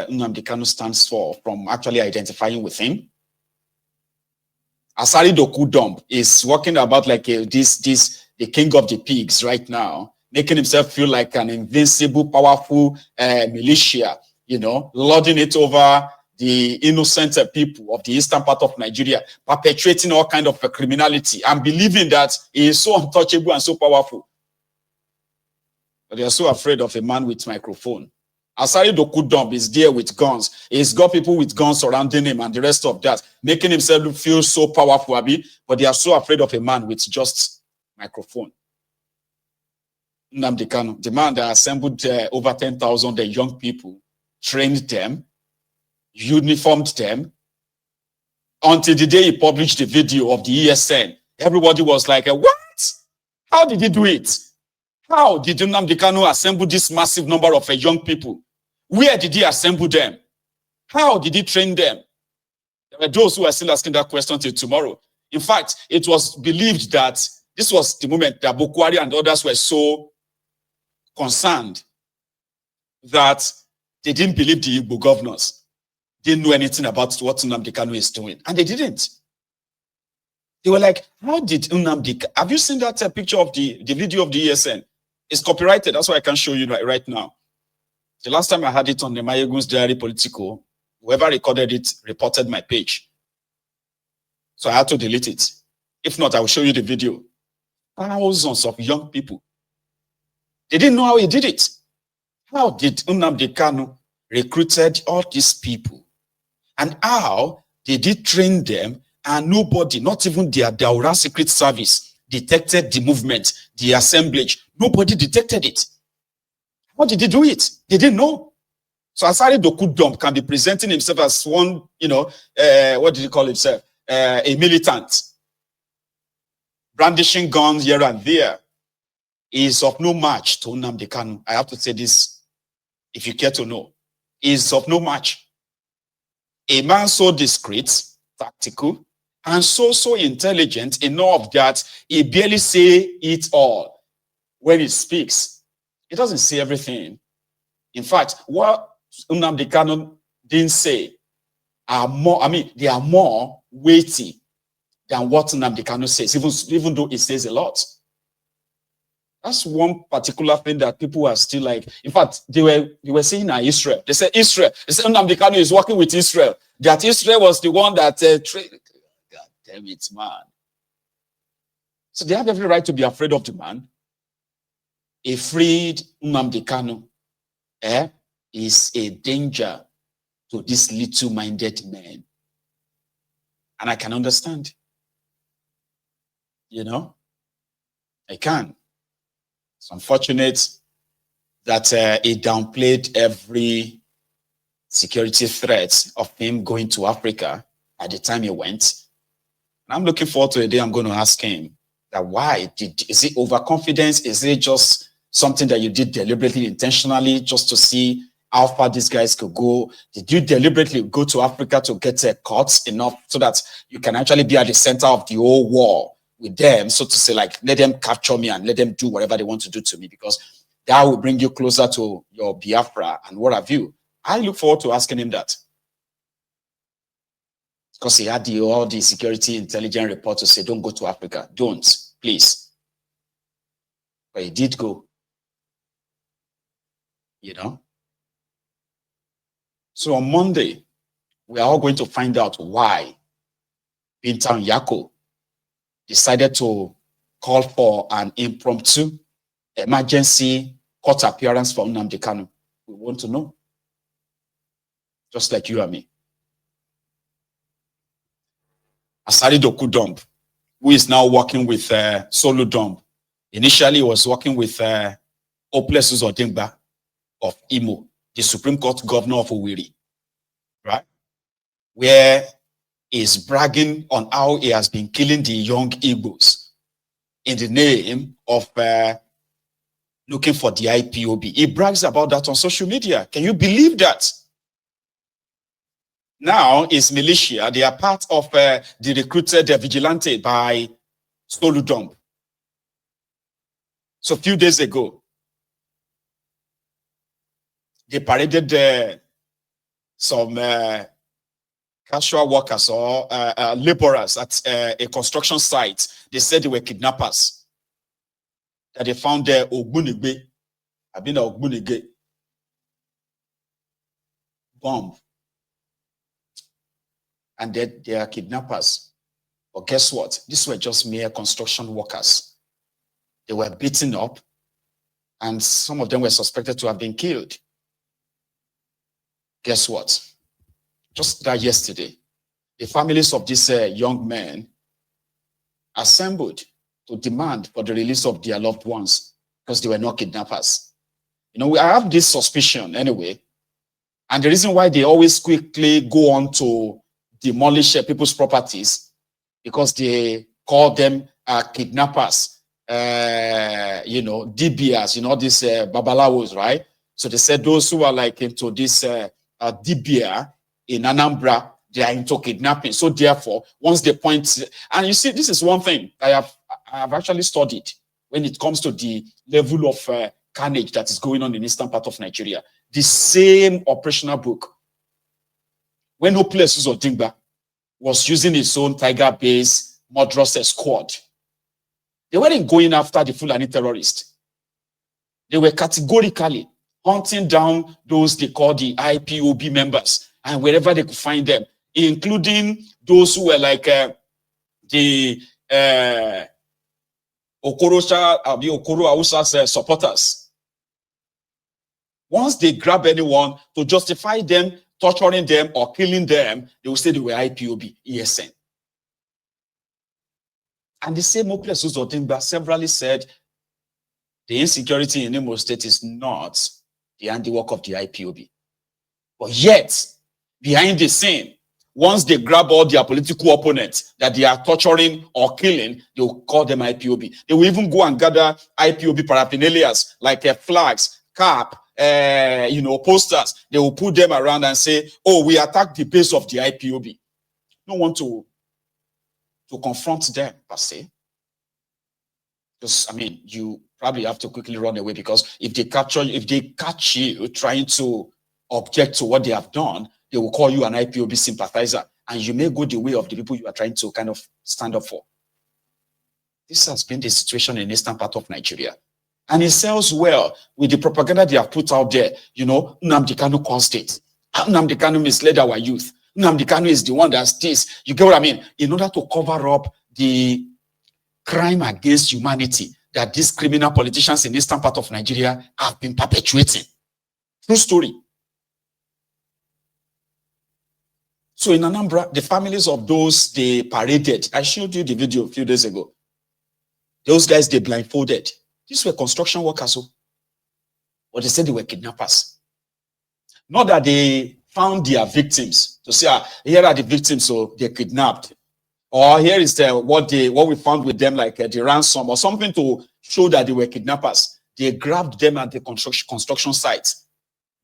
Nnamdi Kanu stands for from actually identifying with him. Asari Dokudump is walking about like the king of the pigs right now, making himself feel like an invincible, powerful militia, lording it over the innocent people of the eastern part of Nigeria, perpetrating all kind of criminality and believing that he is so untouchable and so powerful. But they are so afraid of a man with microphone. Asari Dokudump is there with guns. He's got people with guns surrounding him and the rest of that, making himself feel so powerful, Abi, but they are so afraid of a man with just microphone. Nnamdi Kanu, the man that assembled over 10,000 young people, trained them, uniformed them, until the day he published the video of the ESN. Everybody was like, what? How did he do it? How did Nnamdi Kanu assemble this massive number of young people? Where did he assemble them? How did he train them? There were those who are still asking that question till tomorrow. In fact, it was believed that this was the moment that Bukwari and others were so concerned that they didn't believe the Igbo governors didn't know anything about what Nnamdi Kanu is doing. And they didn't. They were like, how did Nnamdi... Have you seen that picture of the video of the ESN? It's copyrighted. That's why I can show you right now. The last time I had it on the Mayegun's Diary Politico, whoever recorded it reported my page. So I had to delete it. If not, I will show you the video. Thousands of young people. They didn't know how he did it. How did Nnamdi Kanu recruited all these people? And how they did train them and nobody, not even their Daura Secret Service, detected the movement, the assemblage. Nobody detected it. How did he do it? They didn't know. So Asari Dokudump can be presenting himself as one, what did he call himself? A militant. Brandishing guns here and there. He is of no match to Nnamdi Kanu. I have to say this, if you care to know. He is of no match. A man so discreet, tactical, and so intelligent enough that he barely say it all. When he speaks, he doesn't say everything. In fact, what Nnamdi Kanu didn't say are more, they are more weighty than what Nnamdi Kanu says, even though he says a lot. That's one particular thing that people are still like. In fact, they were saying Israel. They said Israel. They said Nnamdi Kanu is working with Israel. That Israel was the one that God damn it, man. So they have every right to be afraid of the man. A freed Nnamdi Kanu is a danger to these little-minded men. And I can understand. I can. It's unfortunate that he downplayed every security threat of him going to Africa at the time he went. And I'm looking forward to a day I'm going to ask him that why is it overconfidence? Is it just something that you did deliberately, intentionally, just to see how far these guys could go? Did you deliberately go to Africa to get caught enough so that you can actually be at the center of the whole war with them, so to say, like, let them capture me and let them do whatever they want to do to me, because that will bring you closer to your Biafra and what have you? I look forward to asking him that. Because he had all the security intelligence report to say, don't go to Africa. Don't, please. But he did go. So on Monday, we are all going to find out why Bintan Yako decided to call for an impromptu emergency court appearance for Nnamdi Kanu. We want to know. Just like you and me. Asari Dokudump, who is now working with Soludo. Initially, he was working with Oplesus Odingba of Imo, the Supreme Court governor of Owerri, right? Where is bragging on how he has been killing the young Igbos in the name of looking for the IPOB. He brags about that on social media. Can you believe that? Now is Militia. They are part of the recruited vigilante by Soludo. So a few days ago, they paraded some casual workers or laborers at a construction site. They said they were kidnappers. That they found their Ogbunigbe, Abina Ogbunigbe bomb. And they are kidnappers. But guess what? These were just mere construction workers. They were beaten up, and some of them were suspected to have been killed. Guess what? Just that yesterday, the families of these young men assembled to demand for the release of their loved ones because they were not kidnappers. You know, I have this suspicion anyway, and the reason why they always quickly go on to demolish people's properties because they call them kidnappers, you know, DBS, you know, these babalawos, right? So they said those who are like into this DBA in Anambra, they are into kidnapping. So therefore, once they point, and you see, this is one thing I have actually studied when it comes to the level of carnage that is going on in the eastern part of Nigeria. The same operational book, when Operation Zodingba was using its own tiger-based murderous squad, they weren't going after the Fulani terrorists. They were categorically hunting down those they call the IPOB members, and wherever they could find them, including those who were like the Okoro Hausa's supporters. Once they grab anyone to justify them torturing them or killing them, they will say they were IPOB, ESN. And the same Operation Zodingba severally said the insecurity in Imo State is not the handiwork of the IPOB. But yet, behind the scene, once they grab all their political opponents that they are torturing or killing, they will call them IPOB. They will even go and gather IPOB paraphernalia like flags, cap, you know, posters. They will put them around and say, oh, we attacked the base of the IPOB. No one to confront them, per se. Because, I mean, you probably have to quickly run away, because if they catch you trying to object to what they have done, they will call you an IPOB sympathizer, and you may go the way of the people you are trying to kind of stand up for. This has been the situation in the eastern part of Nigeria. And it sells well with the propaganda they have put out there. You know, Nnamdi Kanu caused it. Nnamdi Kanu misled our youth. Nnamdi Kanu is the one that's this. You get what I mean? In order to cover up the crime against humanity that these criminal politicians in the eastern part of Nigeria have been perpetuating. True story. So in Anambra, the families of those they paraded, I showed you the video a few days ago. Those guys, they blindfolded. These were construction workers, but they said they were kidnappers. Not that they found their victims to say, here are the victims, so they're kidnapped. Or here is what we found with them, like the ransom or something to show that they were kidnappers. They grabbed them at the construction site,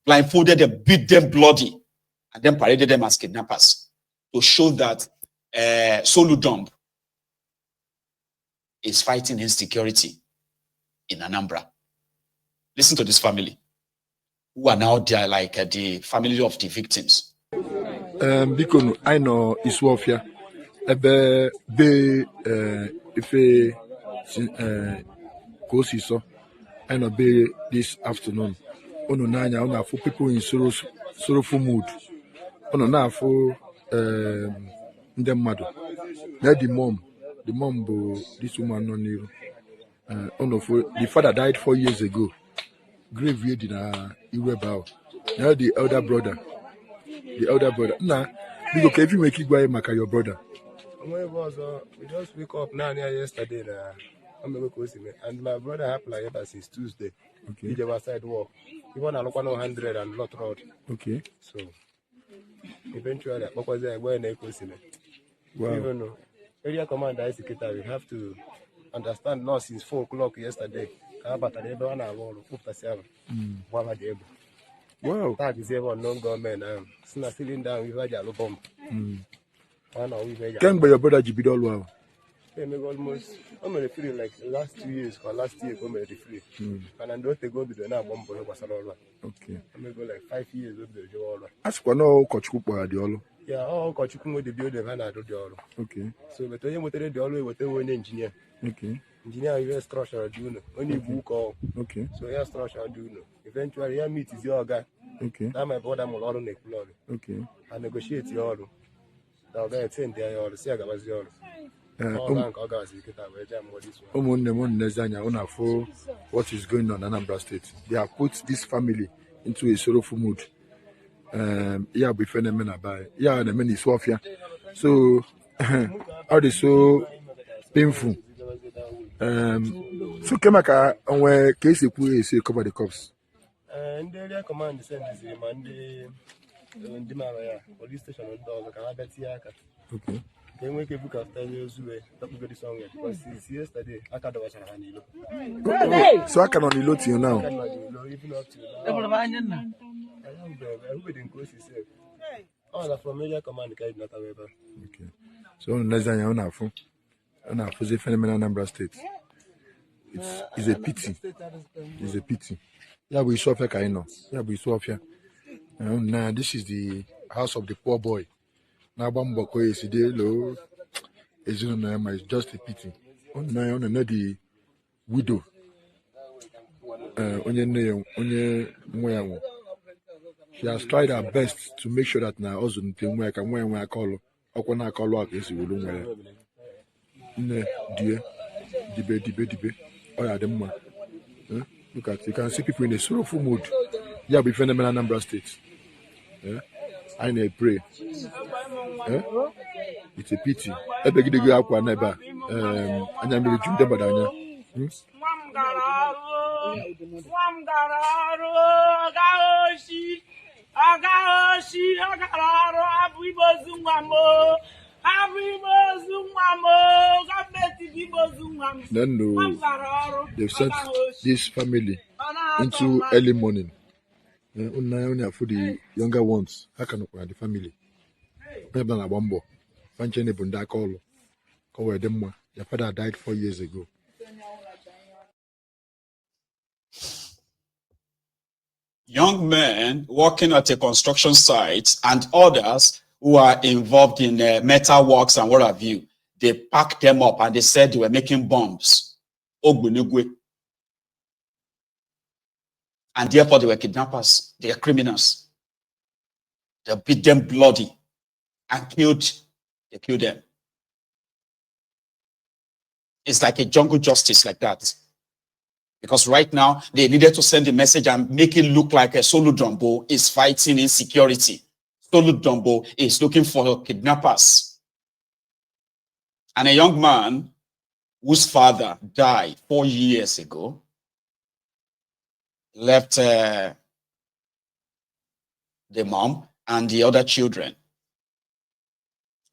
blindfolded them, beat them bloody, and then paraded them as kidnappers to show that Soludo is fighting insecurity in Anambra. Listen to this family, who are now there like the family of the victims. Because I know Iswafia, if goes so, I know be this afternoon. Ono nanya, ono for people in sorrowful mood. Ono na for the mother. Now the mom, this woman no new. Ono for the father died 4 years ago. Grave in Iwebao. Now the elder brother. Nah, because if you make it go maka your brother. We just wake up now yesterday. And my brother applied ever since Tuesday. Okay. He just side work. He won a local 100 and lot road. Okay. So eventually, what was there? Where they could see me. Wow. Even though area commander Insecurity, we have to understand now since 4 o'clock yesterday. Wow. That is ever non-government. Feeling down with a bomb. Can by your brother Jibidol wow. They make almost, I'm free like last 2 years or last year, I'm free. And I don't go to the now, okay. I may go like 5 years with the job. Ask one no Kochukwu the Olo. Yeah, all Kochukwu with the building and I do the Olo. Okay. So, but when you the Olo with the engineer. Okay. Engineer, you have structure, do know. Only book all. Okay. So, you have structure, do know. Eventually, your meet is your guy. Okay. Now, my brother, I'm all on the floor. Okay. I negotiate your Olo. Now, they're 10 days, or the Siaga was yours. What is going on in Anambra State? They have put this family into a sorrowful mood. Yeah, be phenomenal by yeah, and the men is Sofia. So how they so painful. So Kemaka on where case you say cover the cops. And the command send this Monday in the police station on dog. Okay. Then we can book after you talk about the song because since yesterday I can't watch a so I can only load you now. Even up to now. I am everybody goes himself. All from Militia command carried not however. Okay. So less than your own for the phenomenal Anambra State. It's a pity. It's a pity. Yeah, we saw Kaino. Yeah, we saw here. Now this is the house of the poor boy. Now Bamboko is low. It's just a pity. On the widow. She has tried her best to make sure that now also when I call Dibe. Oh yeah, them look at you can see people in a sorrowful mood. Yeah, be phenomenal Anambra State. Yeah. I need to pray. It's a pity. I beg you to go up one neighbor. And I'm going to do the Then they've sent this family into early morning. Only for the younger ones. How can the family? Their father died 4 years ago. Young men working at a construction site and others who are involved in metal works and what have you, they packed them up and they said they were making bombs. And therefore they were kidnappers, they are criminals. They beat them bloody and they killed them. It's like a jungle justice like that. Because right now, they needed to send a message and make it look like a Soludo is fighting insecurity. Soludo is looking for kidnappers. And a young man whose father died 4 years ago left the mom and the other children.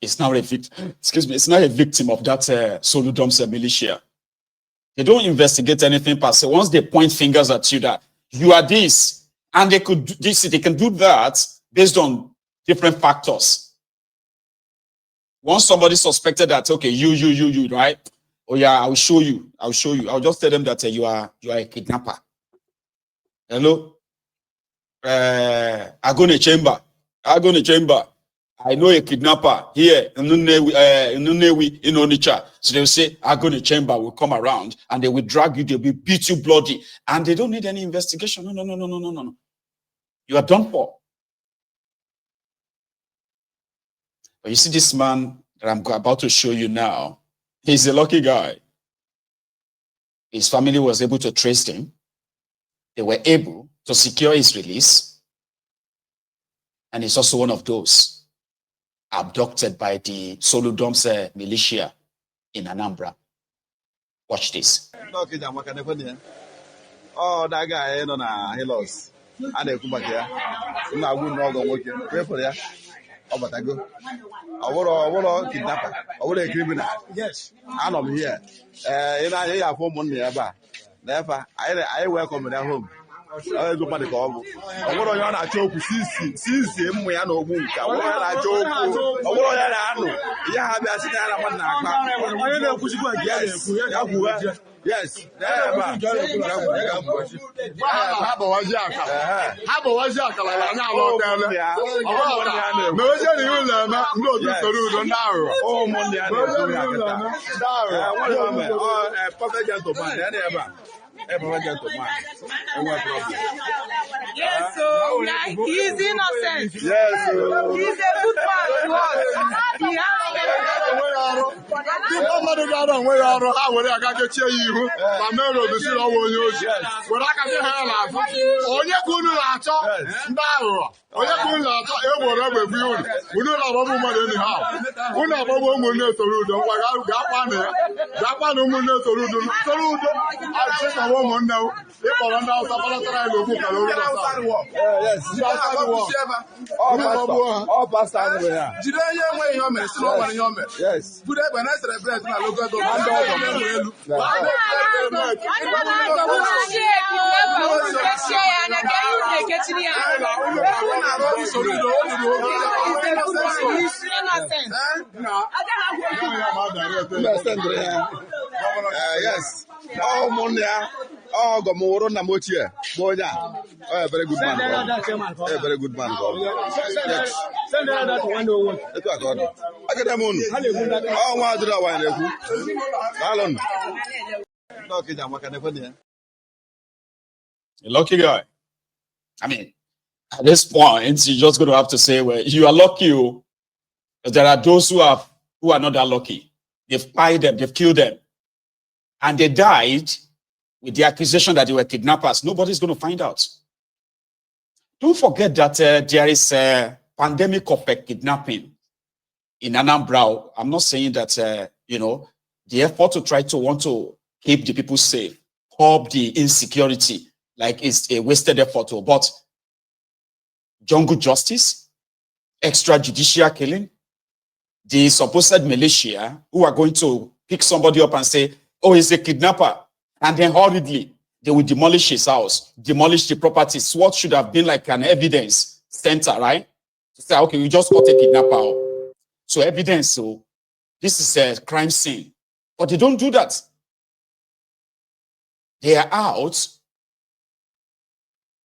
It's now a victim. Excuse me. It's not a victim of that Soludo's militia. They don't investigate anything per se. Once they point fingers at you that you are this, and they could do this, they can do that based on different factors. Once somebody suspected that, okay, you, right? Oh yeah, I'll show you. I'll just tell them that you are a kidnapper. Hello? I go in a chamber. I know a kidnapper here in Onitsha. So they'll say, I go in a chamber, will come around and they will drag you, they will beat you bloody. And they don't need any investigation. No. You are done for. But you see this man that I'm about to show you now, he's a lucky guy. His family was able to trace him. They were able to secure his release. And he's also one of those abducted by the Soludo's militia in Anambra. Watch this. Oh, that guy, you know, he lost. And they come back here. Now we know going pray for ya. Oh, but I go. I want kidnapper. I want a criminal. Yes, I'm here. You know, I have home money about. Therefore, I welcome them home. ego mmadụ ka ọ bụ ọ nwere onye ọ na-achọ okwu sisi mmụ ya na ogbu nke ọ nwere onye na-achọ okwu ọ nwere onye na-anụ ya ha bịa si na ya na mmadụ na-akpa onye na-ekwuchikwa nke ya na-ekwu ya kwuwe yes ha bawazi akala ya anya ala ọtele ma oje na iwu na-eme ndị otu Soludo ndị aghụghọ ụmụnne ya na-ekwu ya kịta perfect gentleman ya na-ebe a perfect gentleman enwe problem. Yes, so he's innocent. Yes, He's a good man to us. He ndị mmadụ ga-arụ onwe ya ọrụ ha were aga kechie ya ihu ma mere obisiri ọnwa onye ozi were aka gị ha ya n'azụ onye ka unu na-achọ ndị aghụghọ onye ka unu na-achọ egboro egbe gbu unu na-agbagbu mmadụ enyi ha unu agbagbu ụmụnne Soludo ngwa ga-akpanụ ụmụnne Soludo achịkọwa ụmụnne ịkpọrọ ndị Hausa palatara ya n'okwu kara olu jide onye enweghị ihe o mere si na ọ nwere ihe o mere buru egbe na-celebrate na local government yes ụmụnne ya ọgọ m wụrụ nna m ochie bụ onye a very good man very good man etu a ka ọ dị agada m unu ọnwa adịrị ọwa na-ekwu alụnụ n'ọkịja maka na-ekwe ya. A lucky guy. I mean, at this point, you're just going to have to say, well, you are lucky. There are those who are not that lucky. They've fired them, they've killed them. And they died with the accusation that they were kidnappers. Nobody's going to find out. Don't forget that there is a pandemic of kidnapping in Anambra. I'm not saying that, the effort to try to want to keep the people safe, curb the insecurity, like it's a wasted effort. But jungle justice, extrajudicial killing, the supposed militia who are going to pick somebody up and say, oh, he's a kidnapper. And then hurriedly, they will demolish his house, demolish the properties. What should have been like an evidence center, right? To say, okay, we just got a kidnapper. So evidence, so this is a crime scene. But they don't do that. They are out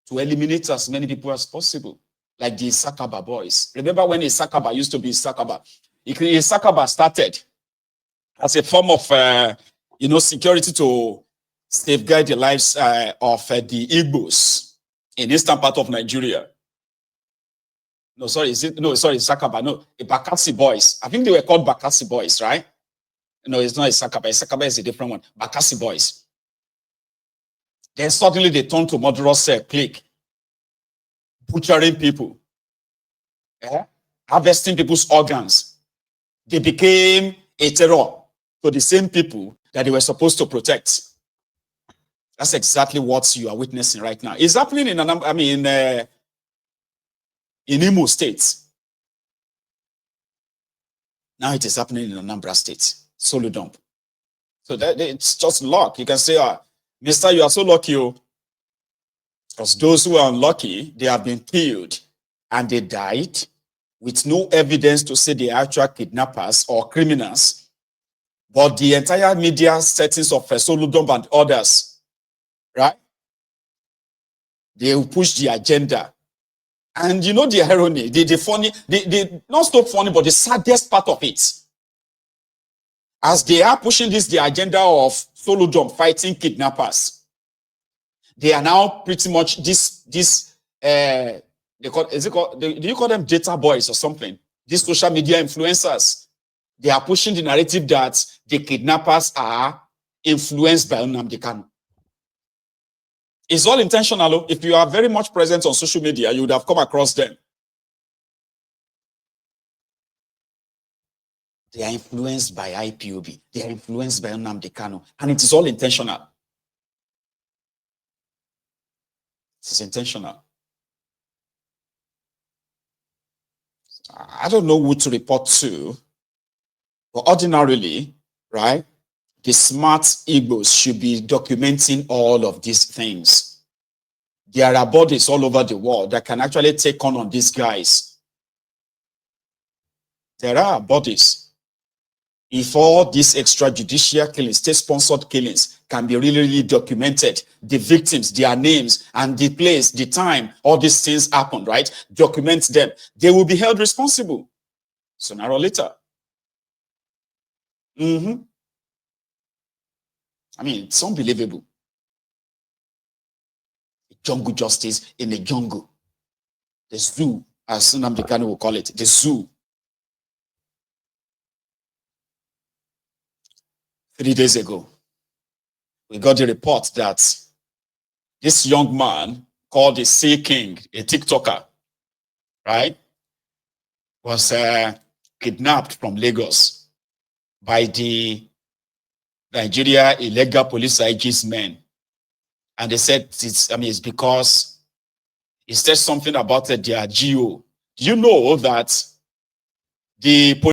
to eliminate as many people as possible, like the Sakaba boys. Remember when Sakaba used to be Sakaba? Sakaba started as a form of, security to safeguard the lives of the Igbos in eastern part of Nigeria. No, sorry, Sakaba. No, the Bakassi boys. I think they were called Bakassi boys, right? No, it's not a Sakaba. Sakaba is a different one. Bakassi boys. Then suddenly they turned to murderous clique, butchering people, harvesting people's organs. They became a terror to the same people that they were supposed to protect. That's exactly what you are witnessing right now. It's happening in Imo State. Now it is happening in Anambra State, Soludo. So that it's just luck. You can say, Mister, you are so lucky. Because those who are unlucky, they have been killed and they died with no evidence to say they are actual kidnappers or criminals. But the entire media settings of Soludo and others, right? They will push the agenda. And you know the irony, the funny, the not so funny, but the saddest part of it. As they are pushing the agenda of Soludo fighting kidnappers, they are now pretty much do you call them data boys or something? These social media influencers. They are pushing the narrative that the kidnappers are influenced by Nnamdi Kanu. It's all intentional. If you are very much present on social media, you would have come across them. They are influenced by IPOB. They are influenced by Nnamdi Kanu. And it is all intentional. It's intentional. I don't know who to report to, but ordinarily, right, the smart Igbos should be documenting all of these things. There are bodies all over the world that can actually take on these guys. There are bodies. If all these extrajudicial killings, state-sponsored killings, can be really, really documented, the victims, their names, and the place, the time, all these things happened, right? Document them. They will be held responsible sooner or later. I mean, it's unbelievable. Jungle justice in the jungle. The zoo, as Anambra will call it, the zoo. 3 days ago, we got a report that this young man called the Sea King, a TikToker, right, was kidnapped from Lagos by the Nigeria illegal police IG's men. And they said, it's because he said something about their GO. Do you know that the